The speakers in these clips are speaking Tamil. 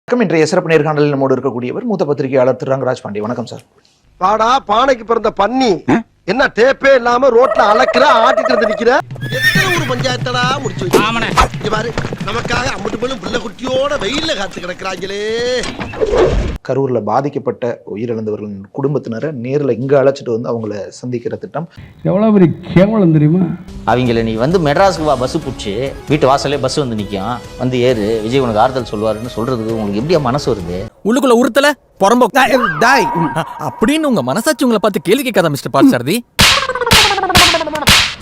இன்றைய சிறப்பு நேர்காணலில் நம்மோடு இருக்கக்கூடியவர் மூத்த பத்திரிகையாளர் திரு ரங்கராஜ் பாண்டி. வணக்கம் சார். பாடா பானைக்கு பிறந்த பன்னி என்ன டேப்பே இல்லாம ரோட்ல அளக்குற ஆட்டிட்டு இருந்து நிக்கிற எத்தனை ஒரு பஞ்சாயத்தடா முடிச்சு வச்சு பாரு நமக்காக அம்பட்டு போலும் பிள்ளை குட்டியோட வெயில்ல காத்து கிடக்குறாங்களே. கரூர்ல பாதிக்கப்பட்ட உயிரிழந்தவர்களின் குடும்பத்தினரை நேரில் இங்க அழைச்சிட்டு வந்து அவங்கள சந்திக்கிற திட்டம் எவ்வளவு பெரிய கேவலம் தெரியுமா? அவங்கள நீ வந்து மெட்ராஸுக்கு வா, பஸ் பிடிச்சி வீட்டு வாசலே பஸ் வந்து நிற்கும், வந்து ஏறு, விஜய் உனக்கு ஆறுதல் சொல்வாருன்னு சொல்றதுக்கு உங்களுக்கு எப்படியா மனசு வருது? உள்ளுக்குள்ள உறுத்தல பொறம்போ அப்படின்னு உங்க மனசாட்சி உங்களை பார்த்து கேள்வி கேட்காத மிஸ்டர் பார்சாரதி.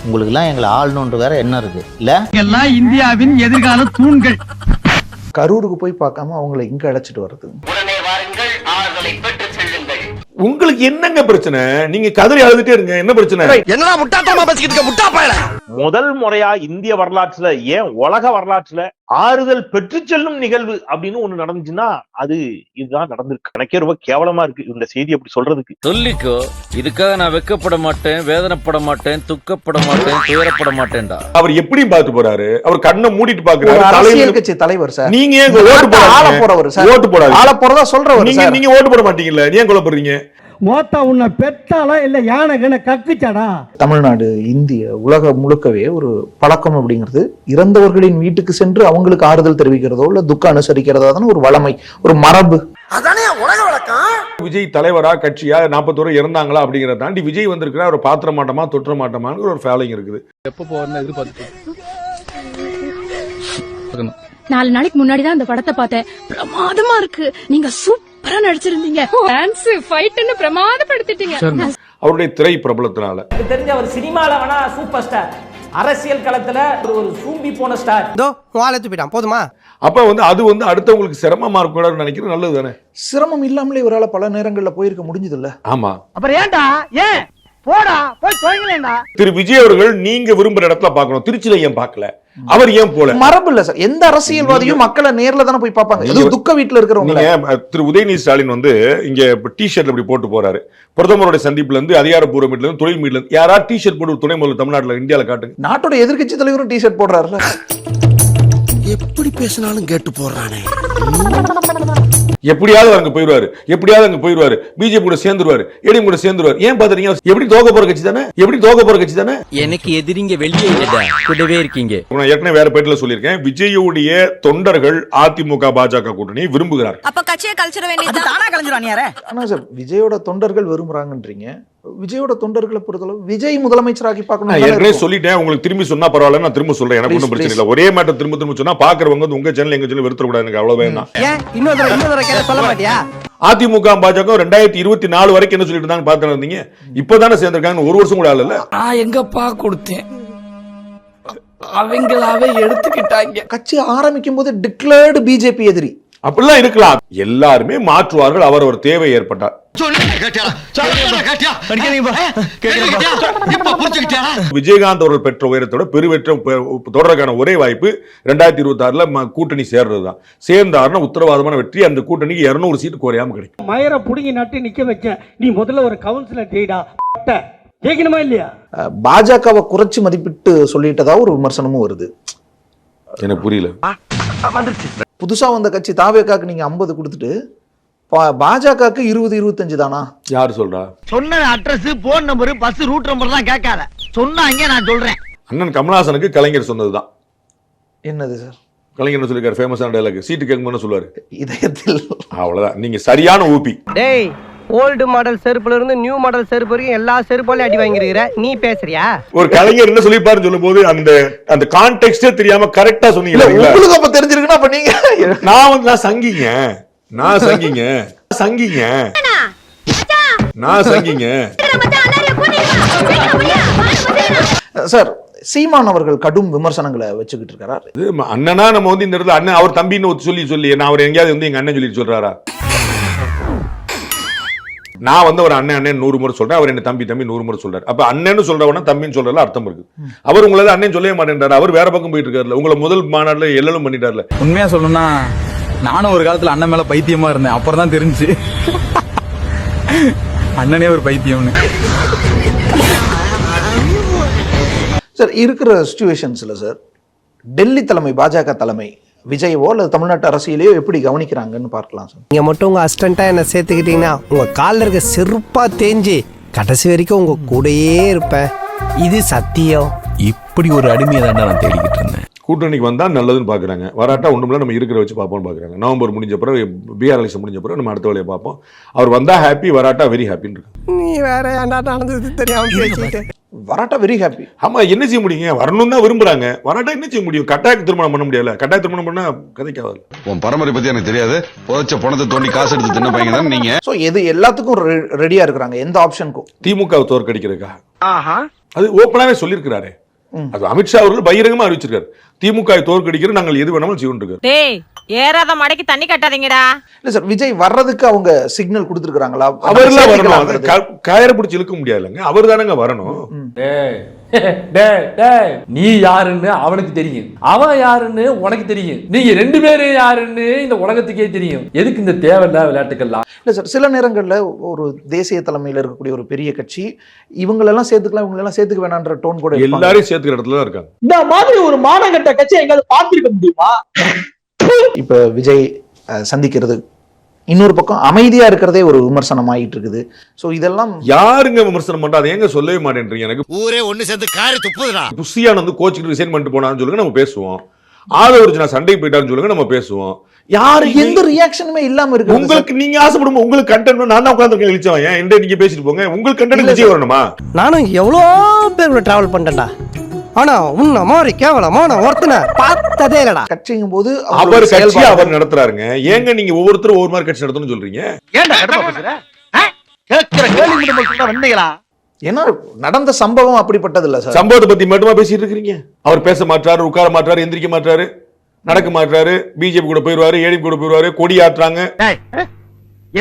உங்களுக்கு எல்லாம் எங்களை ஆளணுன்ற வேற என்ன இருக்கு இல்ல? எல்லாம் இந்தியாவின் எதிர்கால தூண்கள். கரூருக்கு போய் பார்க்காம அவங்கள இங்க அழைச்சிட்டு வர்றது. உங்களுக்கு என்னங்க பிரச்சனை? நீங்க கதறி அழுதுட்டே இருங்க, என்ன பிரச்சனை? என்னடா முட்டாத்தனமா பேசிக்கிட்டு இருக்க முட்டா பயல. முதல் முறையா இந்திய வரலாற்றுல, ஏன் உலக வரலாற்றுல ஆறுதல் பெற்று செல்லும் நிகழ்வு அப்படின்னு ஒண்ணு நடந்துச்சுன்னா அது இதுதான் நடந்திருக்கு. எனக்கே ரொம்ப கேவலமா இருக்கு இந்த செய்தி அப்படி சொல்றதுக்கு. சொல்லிக்கோ, இதுக்காக நான் வெக்கப்பட மாட்டேன், வேதனைப்பட மாட்டேன், துக்கப்பட மாட்டேன், துயரப்பட மாட்டேன்டா. அவர் எப்படி பார்த்து போறாரு? அவர் கண்ணை மூடிட்டு பாக்குறாரு. அரசியல் கட்சி தலைவர் சார். நீங்க ஏன் ஓட்டு ஆள போறவர் சார். ஓட்டு போடாது. ஆள போறதா சொல்றவர் நீங்க நீங்க ஓட்டு போட மாட்டீங்கல்ல, ஏன் கொல்லப்படுறீங்க? மோத்தா உன்னை பெத்தாலா இல்ல யானை கண்ண கக்குச்சாடா? தமிழ்நாடு, இந்திய, உலகம் முழுக்கவே ஒரு பழக்கம் அப்படிங்கிறது இறந்தவர்களின் வீட்டுக்கு சென்று அவங்களுக்கு ஆறுதல் தெரிவிக்கிறதோ இல்ல துக்கம் அனுசரிக்கிறதோ தானே ஒரு வளமை, ஒரு மரபு. அதானே உலக வழக்கம். விஜய் தலைவரா கட்சியா 41 இறந்தாங்களா அப்படிங்கறத தாண்டி விஜய் வந்திருக்கிற ஒரு பாத்திர மாட்டோமா தொற்ற மாட்டோமான்னு ஒரு ஃபேலிங் இருக்குது. எப்ப போறேன்னு எதிர்பார்த்து 4 நாளைக்கு முன்னாடி தான் அந்த படத்தை பார்த்தேன். பிரமாதமா இருக்கு. நீங்க சூப்பரா நடிச்சிருந்தீங்க. டான்ஸ் ஃபைட்னு பிரமாதப்படுத்திட்டீங்க. அவருடைய திரை பிரபலத்தினால எனக்கு தெரிஞ்ச அவர் சினிமால வேணா சூப்பர் ஸ்டார், அரசியல் களத்துல ஒரு சூம்பி போன ஸ்டார். இதோ வாழத்து போயிட்டான் போதுமா? அப்ப அது அடுத்தவங்களுக்கு சிரமமா இருக்கக்கூடாதுன்னு நினைக்கிறது நல்லது தானே? சிரமம் இல்லாமலே இவரால பல நேரங்கள்ல போயிருக்க முடிஞ்சது இல்ல. ஆமா, அப்புறம் ஏன்டா ஏன் போடா போய் தொலைங்களேண்டா. திரு விஜய் அவர்கள் நீங்க விரும்புற இடத்துல பார்க்கணும், திருச்சியில ஏன் பார்க்கல? அவர் ஏன் போல? மரபு இல்ல சார். எந்த அரசியல்வாதியும் மக்களை நேர்ல தானே போய் பார்ப்பாங்க. இது துக்க வீட்டுல இருக்கிறவங்க. திரு உதயநிதி ஸ்டாலின் இங்க டி ஷர்ட் அப்படி போட்டு போறாரு. பிரதமருடைய சந்திப்புல இருந்து, அதிகாரப்பூர்வ மீட்ல இருந்து, தொழில் மீட்ல இருந்து யாரா டி ஷர்ட் போட்டு துணை முதல்வர் தமிழ்நாட்டுல இந்தியால காட்டுங்க. நாட்டோட எதிர்க்கட்சி தலைவரும் டி ஷர்ட் போடுறாருல. எப்படி பேசினாலும் கேட்டு போறானே. எப்படியாவது அங்க போயிருவாரு, பிஜேபி கூட சேர்ந்துருவாரு, ஏடிஎம் கூட சேர்ந்துருவாரு. ஏன் பாத்தீங்க? எப்படி தோக்க போற கட்சி தானே? எனக்கு எதிரிங்க வெளியே இல்லடா, கூடவே இருக்கீங்க. நான் ஏற்கனவே வேற பேட்டில சொல்லியிருக்கேன், விஜயுடைய தொண்டர்கள் அதிமுக பாஜக கூட்டணி விரும்புகிறார். அப்ப கட்சியை கழிச்சிட வேண்டியது தானா கழிஞ்சிரானே. ஆனா சார், விஜயோட தொண்டர்கள் விரும்புறாங்கன்றீங்க. விஜயோட தொண்டர்களை பொறுத்தளவு விஜய் முதலமைச்சராகி பார்க்கணும். ஏற்கனவே சொல்லிட்டேன், உங்களுக்கு திரும்பி சொன்னா பரவாயில்ல, நான் திரும்ப சொல்றேன், எனக்கு ஒன்றும் பிரச்சனை இல்லை. ஒரே மேட்டர் திரும்ப சொன்னா பாக்குறவங்க உங்க சேனல் எங்க சேனல் வெறுத்துற கூடாது, எனக்கு அவ்வளவு தான். சொல்ல மாட்டியா? அதிமுக பாஜக 2024 வரைக்கும் என்ன சொல்லிட்டு இருந்தாங்க பார்த்து இருந்தீங்க. இப்பதானே சேர்ந்திருக்காங்க, ஒரு வருஷம் கூட ஆகல. நான் எங்கப்பா கொடுத்தேன், அவங்களாவே எடுத்துக்கிட்டாங்க. கட்சி ஆரம்பிக்கும் போது டிக்ளேர்டு பிஜேபி எதிரி அப்படிலாம் இருக்கலாம். எல்லாருமே மாற்றுவார்கள் அவரவர் தேவை ஏற்பட்டார். விஜயகாந்த் அவர்கள் பெற்ற உயரத்தோட பெருவெற்றம் தொடர்கான ஒரே வாய்ப்பு 2026 கூட்டணி சேர்றதுதான். சேர்ந்தாருன்னா உத்தரவாதமான வெற்றி. அந்த கூட்டணிக்கு 200 சீட்டு குறையாம கிடைக்கும். மயரை புடுங்கி நட்டு நிக்க வச்ச நீ முதல்ல ஒரு கவுன்சிலர் டேடா கேட்கணுமா இல்லையா? பாஜகவை குறைச்சு மதிப்பிட்டு சொல்லிட்டதா ஒரு விமர்சனமும் வருது. எனக்கு புரியல. புதுசா வந்த கட்சி தாவேகாக்கு நீங்க 50 கொடுத்துட்டு பாஜகவுக்கு 20-25 தானா? யாரு சொல்றா? சொன்ன address, phone number, bus route number தான் கேட்காத, சொன்னாங்க நான் சொல்றேன். அண்ணன் கமலஹாசனுக்கு கலைஞர் சொன்னதுதான். என்னது சார்? கலைஞர் என்ன சொல்லிருக்காரு? ஃபேமஸான டயலாக், சீட்டு கேட்கும்போது சொல்லுவாரு இதயத்தில். அவ்வளவுதான். நீங்க சரியான ஊபி. டேய், ஓல்டு மாடல் செருப்புல இருந்து நியூ மாடல் செருப்பு வரைக்கும் எல்லா செருப்பாலையும் அடி வாங்கிருக்கிற, நீ பேசுறியா? ஒரு கலைஞர் என்ன சொல்லிப்பாருன்னு சொல்லும் போது அந்த கான்டெக்ஸ்டே தெரியாம கரெக்டா சொன்னீங்க. உங்களுக்கு அப்ப தெரிஞ்சிருக்குன்னா அப்ப நீங்க நான் சங்கிங்க சார், சீமான் அவர்கள் கடும் விமர்சனங்களை வச்சுக்கிட்டு இருக்காரு. அண்ணனா நம்ம இந்த இடத்துல அண்ணன் அவர் தம்பின்னு சொல்லி நான் அவர் எங்கேயாவது எங்க அண்ணன் சொல்லி சொல்றாரா? நான் ஒரு அண்ணன் 100 முறை சொல்றேன், அவர் என்ன தம்பி 100 முறை சொல்றாரு. அப்ப அண்ணன் சொல்றவனா தம்பின்னு சொல்றதுல அர்த்தம் இருக்கு. அவர் உங்களை அண்ணன் சொல்லவே மாட்டேன்றாரு, அவர் வேற பக்கம் போயிட்டு இருக்காருல. உங்களை முதல் மாநாடுல எல்லாம் பண்ணிட்டாருல. உண்மையா சொல்லணும்னா நானும் ஒரு காலத்துல அண்ணன் மேல பைத்தியமா இருந்தேன். அப்புறம் தான் தெரிஞ்சு அண்ணனே ஒரு பைத்தியம்னு. சார், இருக்கிற சிச்சுவேஷன்ஸ்ல சார், டெல்லி தலைமை, பாஜக தலைமை விஜயவோ அல்லது தமிழ்நாட்டு அரசியலையோ எப்படி கவனிக்கிறாங்கன்னு பார்க்கலாம் சார். நீங்க மட்டும் உங்க அசிஸ்டண்டா என்ன சேர்த்துக்கிட்டீங்கன்னா உங்க காலில் இருக்க செருப்பா தேஞ்சு கடைசி வரைக்கும் உங்க கூடயே இருப்பேன். இது சத்தியம். இப்படி ஒரு அடிமையை தான் நான் தேடிக்கிட்டு இருந்தேன். கூட்டணிக்கு வந்தா நல்லதுன்னு பாக்குறாங்க, வராட்டா ஒண்ணுமில்ல நம்ம இருக்கிற வச்சு பார்ப்போம்னு பாக்குறாங்க. நவம்பர் முடிஞ்ச பிறகு பிஆர் எலெக்ஷன் முடிஞ்ச பிறகு நம்ம அடுத்த வேலையை பார்ப்போம். அவர் வந்தா ஹாப்பி, வராட்டா வெரி ஹாப்பின்னு இருக்கு. நீ வேற ஏன்டா நடந்தது தெரியாம பேசிட்டு. வராட்டா வெரி ஹாப்பி. ஆமா, என்ன செய்ய முடியுங்க? வரணும் தான் விரும்புறாங்க, வராட்டா என்ன செய்ய முடியும்? கட்டாய திருமணம் பண்ண முடியல. கட்டாய திருமணம் பண்ணா கதைக்காது. உன் பரம்பரை பத்தி எனக்கு தெரியாது. புதைச்ச பணத்தை தோண்டி காசு எடுத்து தின்ன பையன் தான் நீங்க. சோ எது எல்லாத்துக்கும் ரெடியா இருக்கிறாங்க, எந்த ஆப்ஷனுக்கும். திமுக தோற்கடிக்கிறதுக்காக அது ஓப்பனாவே சொல்லியிருக்கிறாரு. அது அமித்ஷா அவர்கள் பகிரங்கமா அறிவிச்சிருக்காரு. திமுக தோற்கடிக்கிற நாங்கள் எது வேணாலும் செய்வோம். டேய் ஏறாத மடைக்கு தண்ணி கட்டாதீங்கடா. இல்ல சார், விஜய் வர்றதுக்கு அவங்க சிக்னல் கொடுத்துருக்காங்களா? அவர்லாம் வரணும், கயரை பிடிச்சி இழுக்க முடியாதுங்க. அவர் தானங்க வரணும். நீ யாருன்னு அவனுக்கு தெரியும், அவன் யாருன்னு உனக்கு தெரியும், நீங்க ரெண்டு பேரும் யாருன்னு இந்த உலகத்துக்கே தெரியும். எதுக்கு இந்த தேவையில்லாத விளையாட்டுக்கெல்லாம்? இல்ல சார், சில நேரங்கள்ல ஒரு தேசிய தலைமையில இருக்கக்கூடிய ஒரு பெரிய கட்சி இவங்களெல்லாம் சேர்த்துக்கலாம், இவங்களெல்லாம் சேர்த்துக்க வேணான்ற டோன் கூட எல்லாரும் சேர்த்துக்கிற இடத்துல தான் இருக்காங்க. இந்த மாதிரி ஒரு மானங்கட்ட கட்சி எங்காவது பார்த்திருக்க முடியுமா? இப்ப விஜய் சந்திக்கிறது இன்னொரு பக்கம் அமைதியா இருக்கிறதே ஒரு விமர்சனம் ஆகிட்டு இருக்குது. சோ இதெல்லாம் யாருங்க விமர்சனம் பண்றா? அதை எங்க சொல்லவே மாட்டேன்றீங்க. எனக்கு ஊரே ஒண்ணு சேர்ந்து காரி துப்புதுடா. புஷியான் வந்து கோச்சுக்கு ரிசைன் பண்ணிட்டு போனான்னு சொல்லுங்க, நம்ம பேசுவோம். ஆதவர்ஜுனா சண்டைக்கு போயிட்டான்னு சொல்லுங்க, நம்ம பேசுவோம். யாரு எந்த ரியாக்ஷனுமே இல்லாம இருக்கு. உங்களுக்கு நீங்க ஆசைப்படும் உங்களுக்கு கண்டென்ட் நான் தான் உட்கார்ந்து இழிச்சவன். ஏன் என்ன நீங்க பேசிட்டு போங்க, உங்களுக்கு கண்டென்ட் விஜய் வரணுமா? நானும் எவ்வளோ பேர் டிராவல் பண்ணிட்டேன்டா, ஆனா உன்ன மாதிரி கேவலமா நான் ஒருத்தனை பார்த்ததே இல்லடா. கட்சிங்கும் போது அவர் கட்சி அவர் நடத்துறாருங்க. ஏங்க நீங்க ஒவ்வொருத்தரும் ஒவ்வொரு மாதிரி கட்சி நடத்தணும்னு சொல்றீங்க? ஏன்டா கடமை பேசுற? கேக்குற கேள்வி மட்டும் சொல்றா வந்தீங்களா? ஏன்னா நடந்த சம்பவம் அப்படிப்பட்டது இல்ல சார். சம்பவத்தை பத்தி மட்டுமா பேசிட்டு இருக்கீங்க? அவர் பேச மாட்டாரு, உட்கார மாட்டாரு, எந்திரிக்க மாட்டாரு, நடக்க மாட்டாரு, பிஜேபி கூட போயிருவாரு, ஏடிபி கூட போயிருவாரு, கொடி ஆட்டுறாங்க.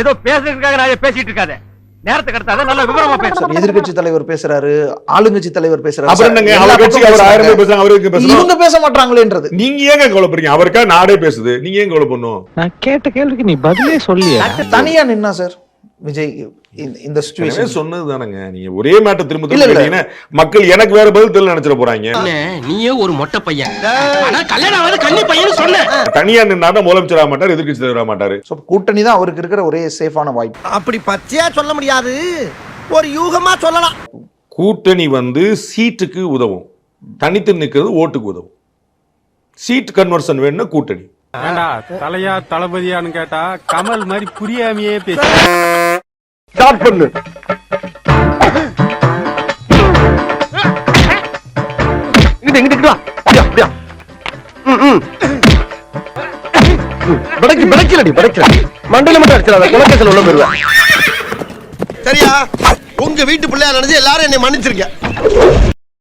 ஏதோ பேசுறதுக்காக நான் பேசிட்டு இருக்காத. நேரத்தை கடத்தாத, நல்ல விவரமா பேசு. எதிர்கட்சி தலைவர் பேசுறாரு, ஆளுங்கட்சி தலைவர் பேசுறாரு. அப்புறம் என்னங்க, அவர் கட்சி அவர் 1000 பேர் பேசுறாங்க, அவருக்கு பேசணும். இவங்க பேச மாட்டாங்களேன்றது. நீங்க ஏங்க கவலைப்படுறீங்க? அவருக்கா நாடே பேசுது, நீங்க ஏன் கவலை பண்ணும்? நான் கேட்ட கேள்விக்கு நீ பதிலே சொல்லியா? தனியா நின்னா சார் விஜய் இந்த சிச்சுவேஷன் சொன்னது தானங்க. நீங்க ஒரே மேட்டர் திரும்ப திரும்ப மக்கள் எனக்கு வேற பதில் தெரியல நினைச்சிட போறாங்க. நீயே ஒரு மொட்டை பையன், கல்யாணம் ஆகாத கன்னி பையன் சொன்ன. தனியா நின்னா முதலமைச்சர் ஆக மாட்டாரு, எதிர்க்கட்சி தலைவர் ஆக மாட்டாரு. சோ கூட்டணி தான் அவருக்கு இருக்கிற ஒரே சேஃபான வாய்ப்பு. அப்படி பச்சையா சொல்ல முடியாது, ஒரு யூகமா சொல்லலாம். கூட்டணி வந்து சீட்டுக்கு உதவும், தனித்து நிக்கிறது ஓட்டுக்கு உதவும். சீட் கன்வர்ஷன் வேணும்னா கூட்டணி. தலையா தளபதியான்னு கேட்டா கமல் மாதிரி புரியாமையே பேச. ஸ்டார்ட் பண்ணு. இங்கிட்டு வா. அப்படியா. படைக்கல மண்டல மட்டும் அடிச்சிடாத, குலக்கத்தில் உள்ள போயிருவேன். சரியா? உங்க வீட்டு பிள்ளையா நினைச்சு எல்லாரும் என்னை மன்னிச்சிருக்க.